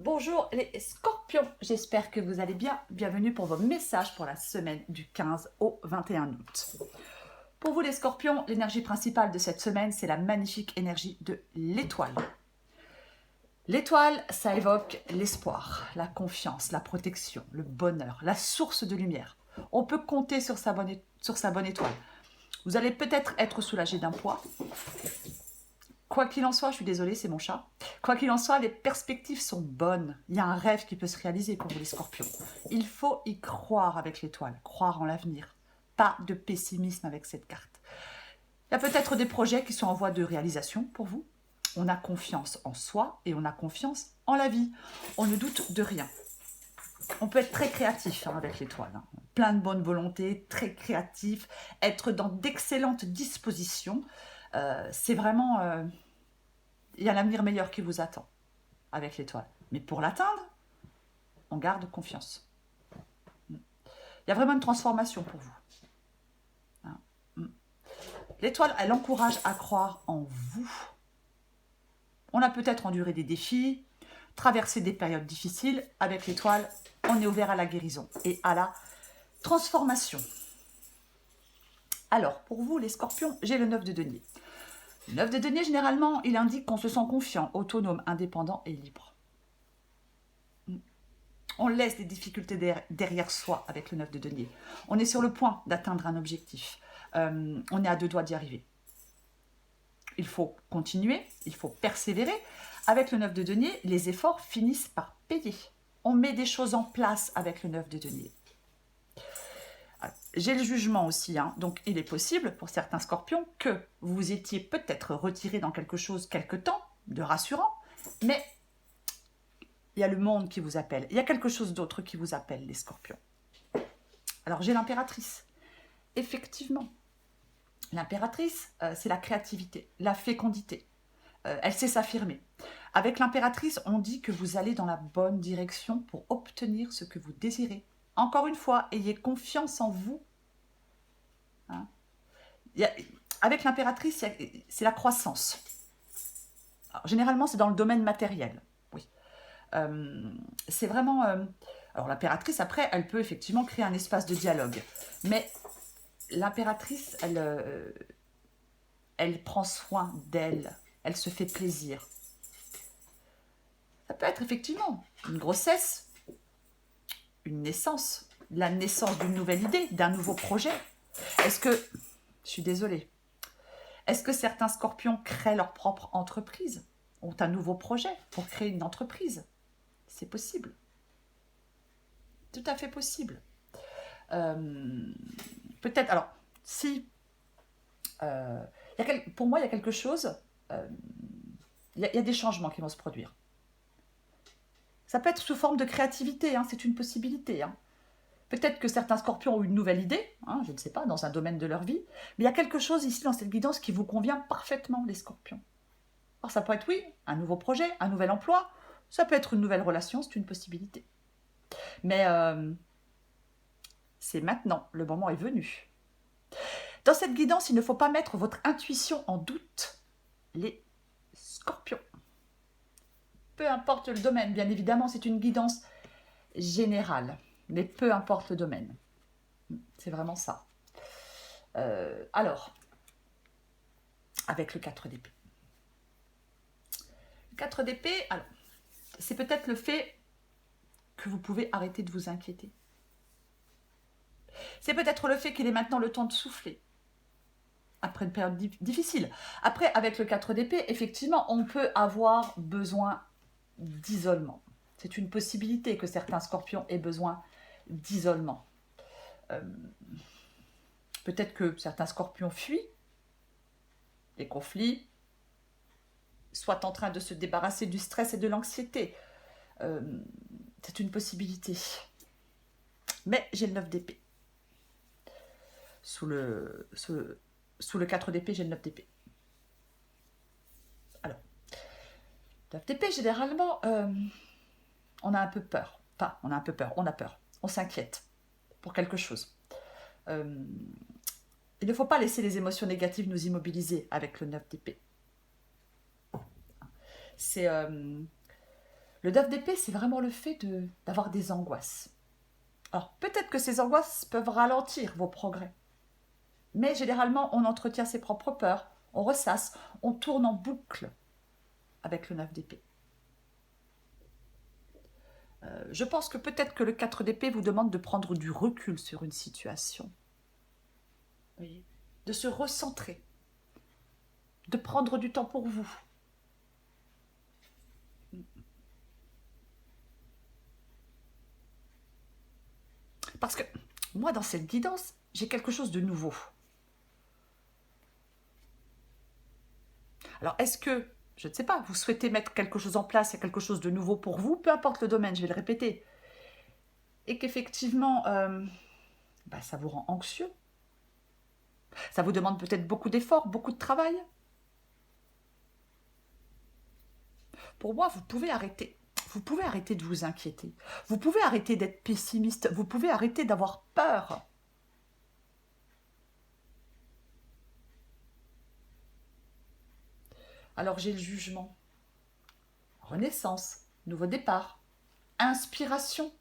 Bonjour les scorpions, j'espère que vous allez bien. Bienvenue pour vos messages pour la semaine du 15 au 21 août. Pour vous les scorpions, l'énergie principale de cette semaine, c'est la magnifique énergie de l'étoile. L'étoile, ça évoque l'espoir, la confiance, la protection, le bonheur, la source de lumière. On peut compter sur sa bonne étoile. Vous allez peut-être être soulagé d'un poids. Quoi qu'il en soit, je suis désolée, c'est mon chat. Quoi qu'il en soit, les perspectives sont bonnes. Il y a un rêve qui peut se réaliser pour vous les scorpions. Il faut y croire avec l'étoile, croire en l'avenir. Pas de pessimisme avec cette carte. Il y a peut-être des projets qui sont en voie de réalisation pour vous. On a confiance en soi et on a confiance en la vie. On ne doute de rien. On peut être très créatif avec l'étoile. Plein de bonne volonté, très créatif, être dans d'excellentes dispositions. C'est vraiment... il y a l'avenir meilleur qui vous attend avec l'étoile. Mais pour l'atteindre, on garde confiance. Il y a vraiment une transformation pour vous. L'étoile, elle encourage à croire en vous. On a peut-être enduré des défis, traversé des périodes difficiles. Avec l'étoile, on est ouvert à la guérison et à la transformation. Alors, pour vous, les scorpions, j'ai le 9 de denier. Le 9 de denier, généralement, il indique qu'on se sent confiant, autonome, indépendant et libre. On laisse des difficultés derrière soi avec le 9 de denier. On est sur le point d'atteindre un objectif. On est à 2 doigts d'y arriver. Il faut continuer, il faut persévérer. Avec le 9 de denier, les efforts finissent par payer. On met des choses en place avec le 9 de denier. J'ai le jugement aussi, donc il est possible pour certains scorpions que vous étiez peut-être retiré dans quelque chose quelque temps, de rassurant, mais il y a le monde qui vous appelle, il y a quelque chose d'autre qui vous appelle, les scorpions. Alors j'ai l'impératrice. Effectivement, l'impératrice, c'est la créativité, la fécondité. Elle sait s'affirmer. Avec l'impératrice, on dit que vous allez dans la bonne direction pour obtenir ce que vous désirez. Encore une fois, ayez confiance en vous. Avec l'impératrice, c'est la croissance. Alors, généralement, c'est dans le domaine matériel. Oui. C'est vraiment... alors, l'impératrice, après, elle peut effectivement créer un espace de dialogue. Mais l'impératrice, elle prend soin d'elle. Elle se fait plaisir. Ça peut être effectivement une grossesse, une naissance, la naissance d'une nouvelle idée, d'un nouveau projet. Est-ce que... Je suis désolée. Est-ce que certains scorpions créent leur propre entreprise, ont un nouveau projet pour créer une entreprise? C'est possible. Tout à fait possible. Peut-être, alors, si... pour moi, il y a quelque chose... il y a des changements qui vont se produire. Ça peut être sous forme de créativité, c'est une possibilité. Peut-être que certains scorpions ont une nouvelle idée, je ne sais pas, dans un domaine de leur vie, mais il y a quelque chose ici dans cette guidance qui vous convient parfaitement, les scorpions. Alors ça peut être, oui, un nouveau projet, un nouvel emploi, ça peut être une nouvelle relation, c'est une possibilité. Mais c'est maintenant, le moment est venu. Dans cette guidance, il ne faut pas mettre votre intuition en doute, les scorpions. Peu importe le domaine, bien évidemment, c'est une guidance générale, mais peu importe le domaine. C'est vraiment ça. Alors, avec le 4 d'épée. Le 4 d'épée, alors, c'est peut-être le fait que vous pouvez arrêter de vous inquiéter. C'est peut-être le fait qu'il est maintenant le temps de souffler. Après une période difficile. Après, avec le 4 d'épée, effectivement, on peut avoir besoin d'isolement. C'est une possibilité que certains scorpions aient besoin d'isolement. Peut-être que certains scorpions fuient les conflits, soit en train de se débarrasser du stress et de l'anxiété. C'est une possibilité. Mais j'ai le 9 d'épée. Sous le 4 d'épée, j'ai le 9 d'épée. Alors, 9 d'épée, généralement, on a un peu peur. Enfin, on a un peu peur, on a peur. On s'inquiète pour quelque chose. Il ne faut pas laisser les émotions négatives nous immobiliser avec le 9 d'épée. C'est... Le 9 d'épée, c'est vraiment le fait d'avoir des angoisses. Alors, peut-être que ces angoisses peuvent ralentir vos progrès. Mais généralement, on entretient ses propres peurs, on ressasse, on tourne en boucle avec le 9 d'épée. Je pense que peut-être que le 4 d'épée vous demande de prendre du recul sur une situation. Vous voyez, de se recentrer, de prendre du temps pour vous. Parce que moi, dans cette guidance, j'ai quelque chose de nouveau. Alors, est-ce que, je ne sais pas, vous souhaitez mettre quelque chose en place, il y a quelque chose de nouveau pour vous, peu importe le domaine, je vais le répéter, et qu'effectivement, ça vous rend anxieux, ça vous demande peut-être beaucoup d'efforts, beaucoup de travail. Pour moi, vous pouvez arrêter. Vous pouvez arrêter de vous inquiéter. Vous pouvez arrêter d'être pessimiste. Vous pouvez arrêter d'avoir peur. Alors j'ai le jugement. Renaissance, nouveau départ, inspiration.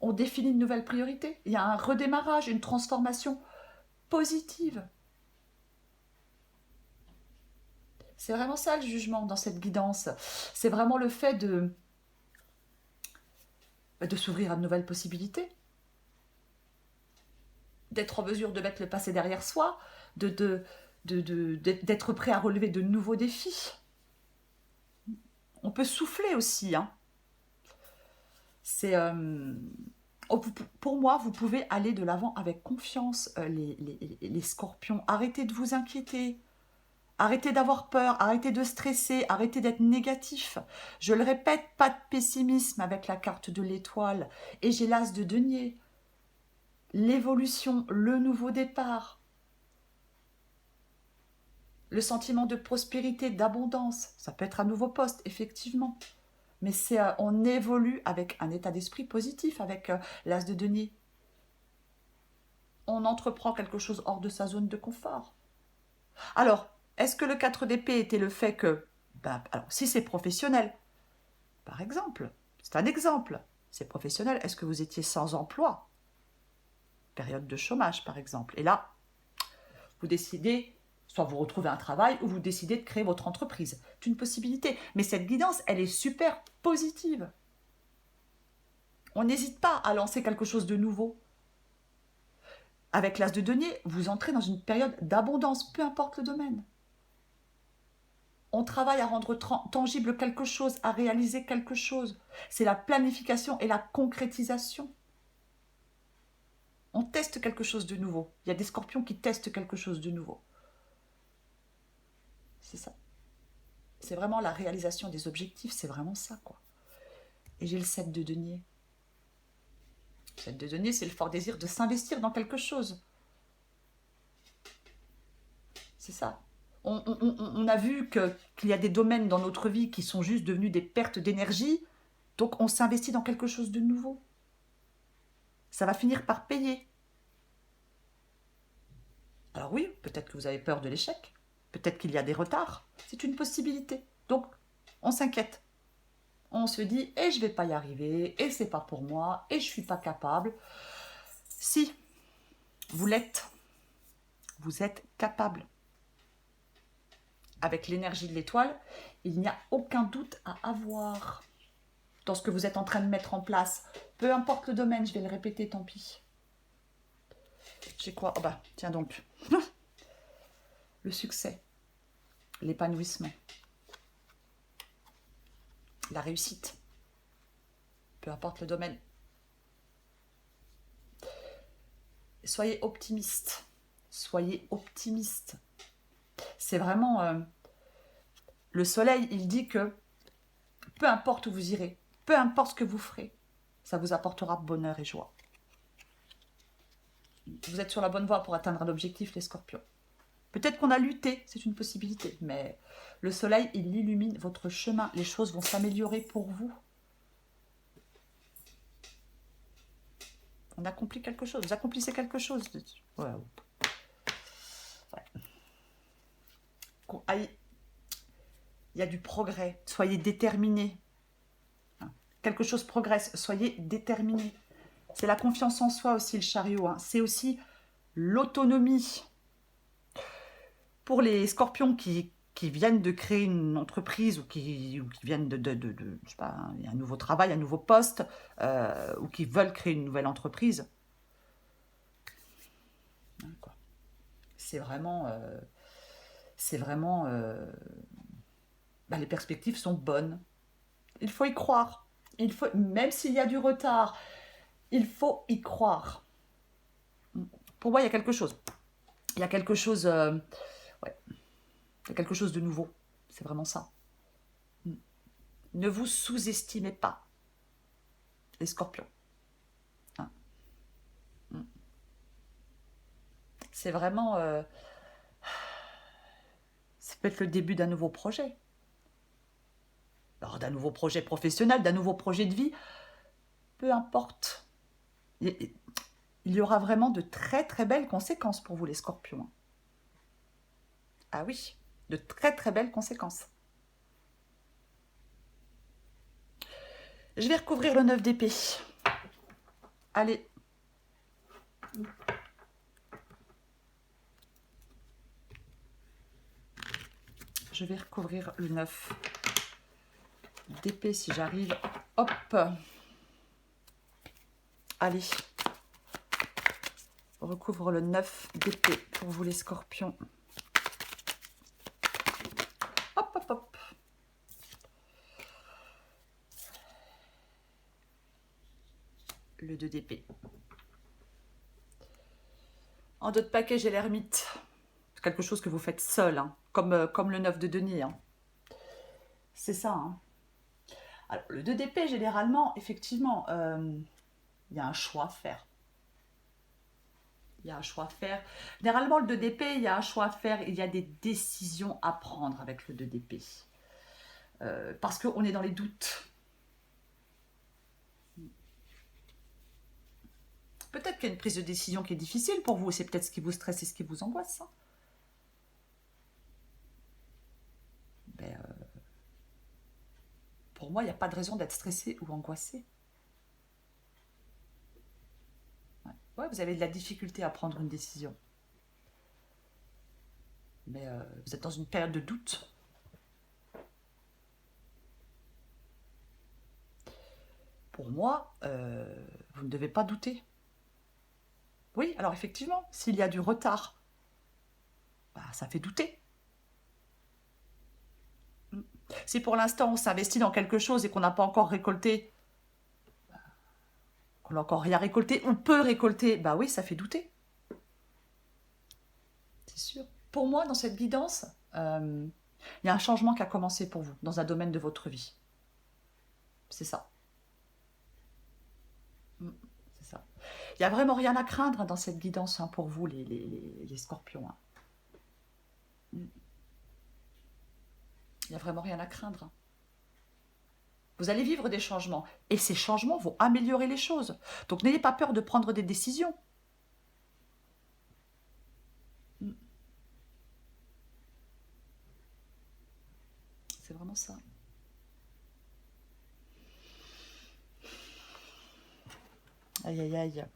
On définit une nouvelle priorité. Il y a un redémarrage, une transformation positive. C'est vraiment ça le jugement dans cette guidance. C'est vraiment le fait de s'ouvrir à de nouvelles possibilités, d'être en mesure de mettre le passé derrière soi, d'être prêt à relever de nouveaux défis. On peut souffler aussi. Hein. C'est, pour moi, vous pouvez aller de l'avant avec confiance, les scorpions. Arrêtez de vous inquiéter. Arrêtez d'avoir peur, arrêtez de stresser, arrêtez d'être négatif. Je le répète, pas de pessimisme avec la carte de l'étoile. Et j'ai l'as de denier. L'évolution, le nouveau départ. Le sentiment de prospérité, d'abondance. Ça peut être un nouveau poste, effectivement. Mais on évolue avec un état d'esprit positif, avec l'as de denier. On entreprend quelque chose hors de sa zone de confort. Alors, est-ce que le 4 d'épée était le fait que, alors, si c'est professionnel, par exemple, c'est un exemple, c'est professionnel, est-ce que vous étiez sans emploi? Période de chômage, par exemple. Et là, vous décidez, soit vous retrouvez un travail, ou vous décidez de créer votre entreprise. C'est une possibilité. Mais cette guidance, elle est super positive. On n'hésite pas à lancer quelque chose de nouveau. Avec l'as de denier, vous entrez dans une période d'abondance, peu importe le domaine. On travaille à rendre tangible quelque chose, à réaliser quelque chose. C'est la planification et la concrétisation. On teste quelque chose de nouveau. Il y a des scorpions qui testent quelque chose de nouveau. C'est ça. C'est vraiment la réalisation des objectifs, c'est vraiment ça, quoi. Et j'ai le 7 de denier. Le 7 de denier, c'est le fort désir de s'investir dans quelque chose. C'est ça. On a vu qu'il y a des domaines dans notre vie qui sont juste devenus des pertes d'énergie, donc on s'investit dans quelque chose de nouveau. Ça va finir par payer. Alors oui, peut-être que vous avez peur de l'échec, peut-être qu'il y a des retards, c'est une possibilité. Donc, on s'inquiète. On se dit, et je vais pas y arriver, et c'est pas pour moi, et je suis pas capable. Si, vous l'êtes. Vous êtes capable. Avec l'énergie de l'étoile, il n'y a aucun doute à avoir dans ce que vous êtes en train de mettre en place. Peu importe le domaine, je vais le répéter, tant pis. J'ai quoi? Oh bah, tiens donc. Le succès, l'épanouissement, la réussite. Peu importe le domaine. Soyez optimiste. Soyez optimiste. C'est vraiment... le soleil, il dit que peu importe où vous irez, peu importe ce que vous ferez, ça vous apportera bonheur et joie. Vous êtes sur la bonne voie pour atteindre un objectif, les scorpions. Peut-être qu'on a lutté, c'est une possibilité, mais le soleil, il illumine votre chemin. Les choses vont s'améliorer pour vous. On accomplit quelque chose. Vous accomplissez quelque chose. Ouais. Il y a du progrès. Soyez déterminés. quelque chose progresse. Soyez déterminés. C'est la confiance en soi aussi, le chariot. Hein. C'est aussi l'autonomie. Pour les scorpions qui viennent de créer une entreprise ou qui viennent je sais pas, un nouveau travail, un nouveau poste, ou qui veulent créer une nouvelle entreprise, c'est vraiment... les perspectives sont bonnes. Il faut y croire. Même s'il y a du retard, il faut y croire. Pour moi, il y a quelque chose. Il y a quelque chose... ouais. Il y a quelque chose de nouveau. C'est vraiment ça. Ne vous sous-estimez pas, les scorpions. Hein. C'est vraiment... ça peut être le début d'un nouveau projet. Alors, d'un nouveau projet professionnel, d'un nouveau projet de vie. Peu importe. Il y aura vraiment de très très belles conséquences pour vous, les scorpions. Ah oui, de très très belles conséquences. Je vais recouvrir le 9 d'épée. Allez. Je vais recouvrir le 9 d'épée si j'arrive. Hop. Allez. On recouvre le 9 d'épée pour vous les scorpions. Hop, hop, hop. Le 2 d'épée. En dos de paquet, j'ai l'ermite. C'est quelque chose que vous faites seul, hein, comme le 9 de denier. Hein. C'est ça. Hein. Alors, le 2 d'épée, généralement, effectivement, il y a un choix à faire. Il y a un choix à faire. Généralement, le 2 d'épée, il y a un choix à faire. Il y a des décisions à prendre avec le 2 d'épée. Parce qu'on est dans les doutes. Peut-être qu'il y a une prise de décision qui est difficile pour vous. C'est peut-être ce qui vous stresse et ce qui vous angoisse. Hein. Pour moi, il n'y a pas de raison d'être stressé ou angoissé. Ouais, vous avez de la difficulté à prendre une décision. Mais vous êtes dans une période de doute. Pour moi, vous ne devez pas douter. Oui, alors effectivement, s'il y a du retard, ça fait douter. Si pour l'instant on s'investit dans quelque chose et qu'on n'a pas encore récolté, qu'on n'a encore rien récolté, on peut récolter, oui, ça fait douter. C'est sûr. Pour moi, dans cette guidance, il y a un changement qui a commencé pour vous, dans un domaine de votre vie. C'est ça. C'est ça. Il n'y a vraiment rien à craindre dans cette guidance pour vous, les scorpions. Il n'y a vraiment rien à craindre. Vous allez vivre des changements. Et ces changements vont améliorer les choses. Donc n'ayez pas peur de prendre des décisions. C'est vraiment ça. Aïe, aïe, aïe.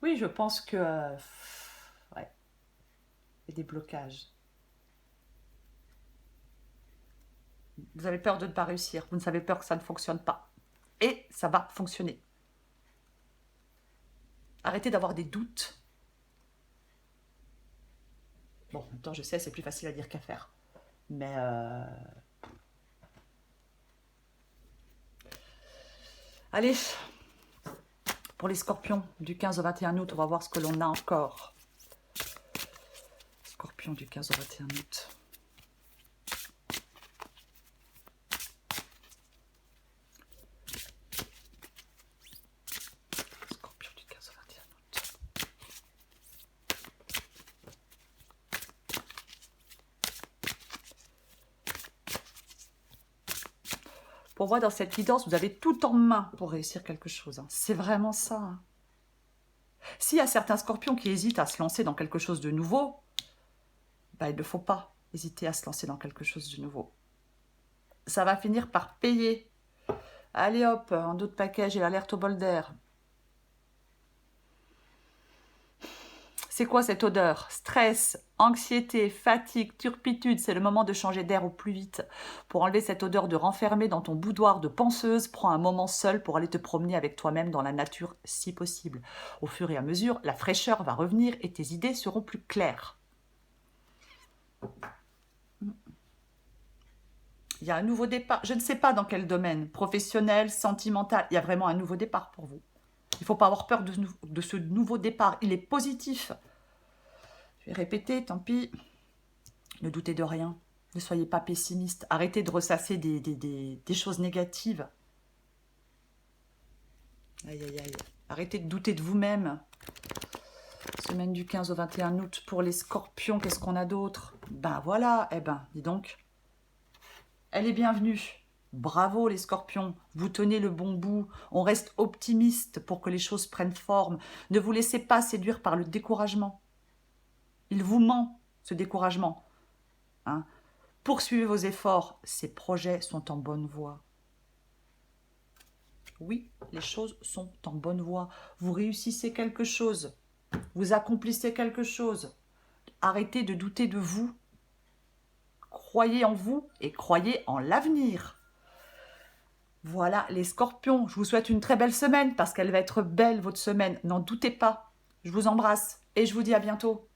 Oui, je pense que... ouais. Il y a des blocages. Vous avez peur de ne pas réussir. Vous avez peur que ça ne fonctionne pas. Et ça va fonctionner. Arrêtez d'avoir des doutes. Bon, en même temps, je sais, c'est plus facile à dire qu'à faire. Mais... allez, pour les scorpions, du 15 au 21 août, on va voir ce que l'on a encore. Scorpion du 15 au 21 août. Scorpion du 15 au 21 août. Pour moi, dans cette guidance, vous avez tout en main pour réussir quelque chose. Hein. C'est vraiment ça. Hein. S'il y a certains scorpions qui hésitent à se lancer dans quelque chose de nouveau, il ne faut pas hésiter à se lancer dans quelque chose de nouveau. ça va finir par payer. Allez hop, un autre paquet, j'ai l'alerte au bol d'air. C'est quoi cette odeur? Stress, anxiété, fatigue, turpitude. C'est le moment de changer d'air au plus vite. Pour enlever cette odeur de renfermé dans ton boudoir de penseuse, prends un moment seul pour aller te promener avec toi-même dans la nature si possible. Au fur et à mesure, la fraîcheur va revenir et tes idées seront plus claires. Il y a un nouveau départ. Je ne sais pas dans quel domaine, professionnel, sentimental. Il y a vraiment un nouveau départ pour vous. Il ne faut pas avoir peur de ce nouveau départ. Il est positif. Je vais répéter, tant pis. Ne doutez de rien. Ne soyez pas pessimiste. Arrêtez de ressasser des choses négatives. Aïe, aïe, aïe. Arrêtez de douter de vous-même. Semaine du 15 au 21 août pour les scorpions. Qu'est-ce qu'on a d'autre? Ben voilà. Eh ben, dis donc. Elle est bienvenue. Bravo les scorpions. Vous tenez le bon bout. On reste optimiste pour que les choses prennent forme. Ne vous laissez pas séduire par le découragement. Il vous ment, ce découragement. Hein? Poursuivez vos efforts, ces projets sont en bonne voie. Oui, les choses sont en bonne voie. Vous réussissez quelque chose, vous accomplissez quelque chose. Arrêtez de douter de vous. Croyez en vous et croyez en l'avenir. Voilà les scorpions, je vous souhaite une très belle semaine parce qu'elle va être belle votre semaine. N'en doutez pas. Je vous embrasse et je vous dis à bientôt.